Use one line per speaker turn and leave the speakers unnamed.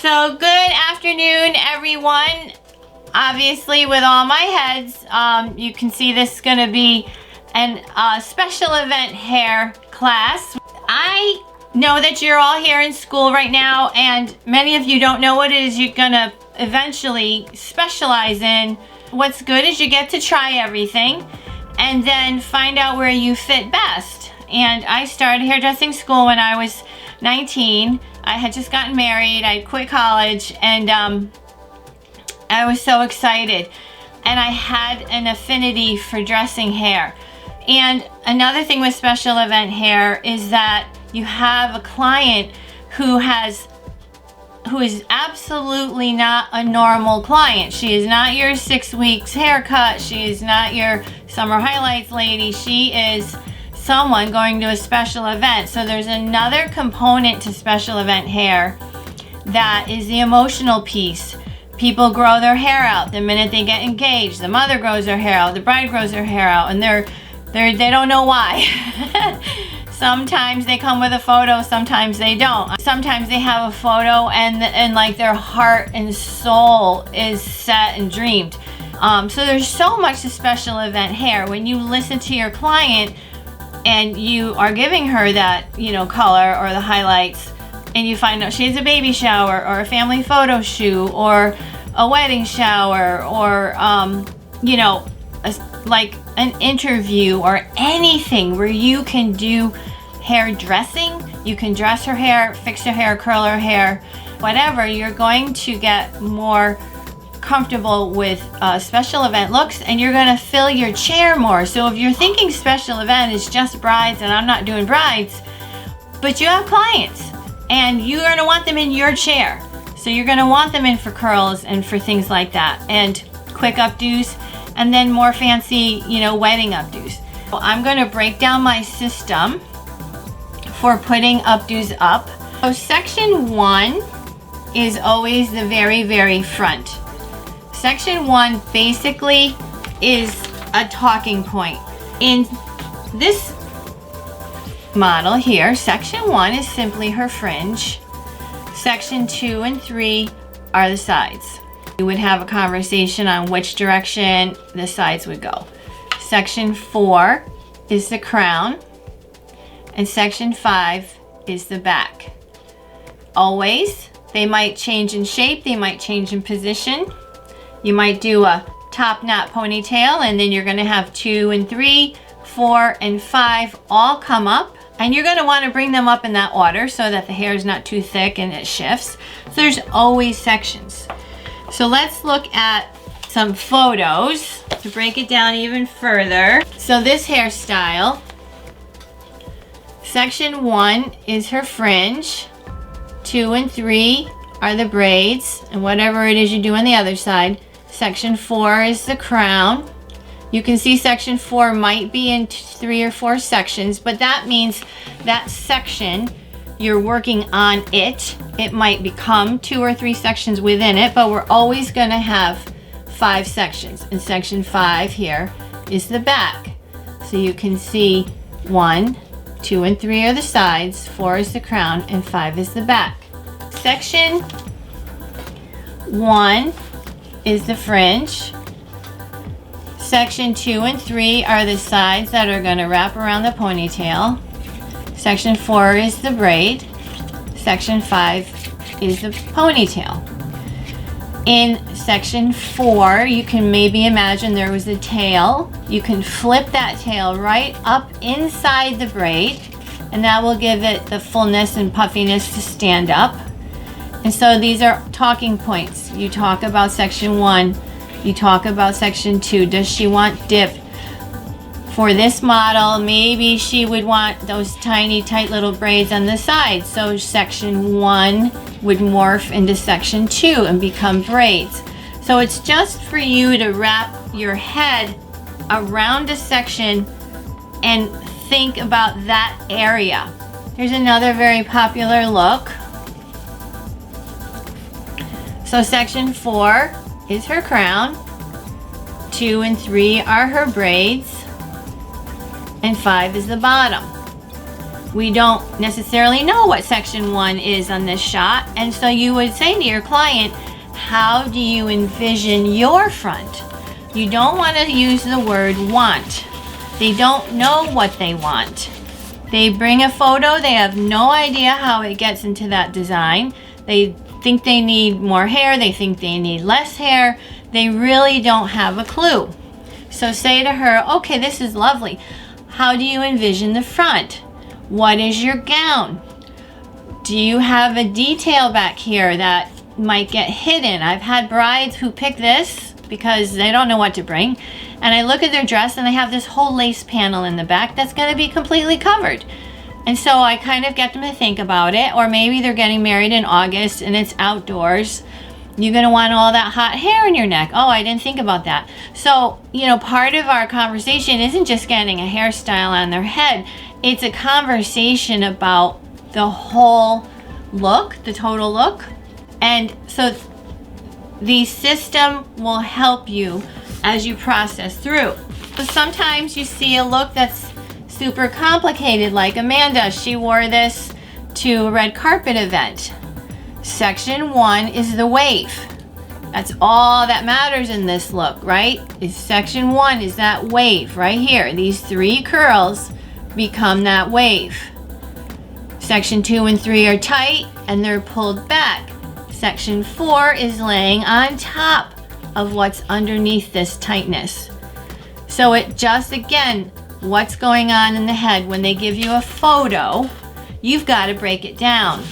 So good afternoon, everyone. Obviously, with all my heads, you can see this is going to be a special event hair class. I know that you're all here in school right now, and many of you don't know what it is you're going to eventually specialize in. What's good is you get to try everything and then find out where you fit best. And I started hairdressing school when I was 19. I had just gotten married, I quit college, and I was so excited. And I had an affinity for dressing hair. And another thing with special event hair is that you have a client who is absolutely not a normal client. She is not your 6 weeks haircut. She is not your summer highlights lady. She is someone going to a special event. So there's another component to special event hair that is the emotional piece. People grow their hair out the minute they get engaged. The mother grows her hair out, the bride grows her hair out, and they don't know why. Sometimes they come with a photo, sometimes they don't. Sometimes they have a photo and like their heart and soul is set and dreamed. So there's so much to special event hair. When you listen to your client and you are giving her that, color or the highlights, and you find out she has a baby shower or a family photo shoot or a wedding shower or, like an interview or anything where you can do hair dressing, you can dress her hair, fix her hair, curl her hair, whatever, you're going to get more comfortable with special event looks, and you're going to fill your chair more. So if you're thinking special event is just brides and I'm not doing brides, but you have clients and you're going to want them in your chair. So you're going to want them in for curls and for things like that, and quick updos, and then more fancy, wedding updos. So I'm going to break down my system for putting updos up. So section 1 is always the very, very front. Section 1 basically is a talking point. In this model here, section 1 is simply her fringe. Section 2 and 3 are the sides. We would have a conversation on which direction the sides would go. Section 4 is the crown, and section 5 is the back. Always, they might change in shape, they might change in position. You might do a top knot ponytail, and then you're going to have 2 and 3, 4 and 5 all come up, and you're going to want to bring them up in that order so that the hair is not too thick and it shifts. So there's always sections. So let's look at some photos to break it down even further. So this hairstyle, section 1 is her fringe, 2 and 3 are the braids, and whatever it is you do on the other side. Section 4 is the crown. You can see section 4 might be in 3 or 4 sections, but that means that section, you're working on it. It might become 2 or 3 sections within it, but we're always going to have 5 sections. And section 5 here is the back. So you can see 1, 2 and 3 are the sides, 4 is the crown, and 5 is the back. Section 1 is the fringe. Section 2 and 3 are the sides that are going to wrap around the ponytail. Section 4 is the braid. Section 5 is the ponytail. In section 4, you can maybe imagine there was a tail. You can flip that tail right up inside the braid, and that will give it the fullness and puffiness to stand up. And so these are talking points. You talk about section 1, you talk about section 2. Does she want dip? For this model, maybe she would want those tiny, tight little braids on the side. So section 1 would morph into section 2 and become braids. So it's just for you to wrap your head around a section and think about that area. Here's another very popular look. So section 4 is her crown, 2 and 3 are her braids, and 5 is the bottom. we don't necessarily know what section 1 is on this shot. And so you would say to your client, how do you envision your front? You don't want to use the word want. They don't know what they want. They bring a photo, they have no idea how it gets into that design. They think they need more hair, they think they need less hair. They really don't have a clue. So say to her, okay, this is lovely. How do you envision the front? What is your gown? Do you have a detail back here that might get hidden? I've had brides who pick this because they don't know what to bring. And I look at their dress and they have this whole lace panel in the back that's going to be completely covered. And so I kind of get them to think about it. Or maybe they're getting married in August and it's outdoors. You're going to want all that hot hair in your neck. Oh, I didn't think about that. So, you know, part of our conversation isn't just getting a hairstyle on their head. It's a conversation about the whole look, the total look. And so the system will help you as you process through. So sometimes you see a look that's super complicated, like Amanda. She wore this to a red carpet event. Section 1 is the wave. That's all that matters in this look, right? Is section 1 is that wave right here. These 3 curls become that wave. Section 2 and 3 are tight and they're pulled back. Section 4 is laying on top of what's underneath this tightness. So it just, again, what's going on in the head when they give you a photo, you've got to break it down.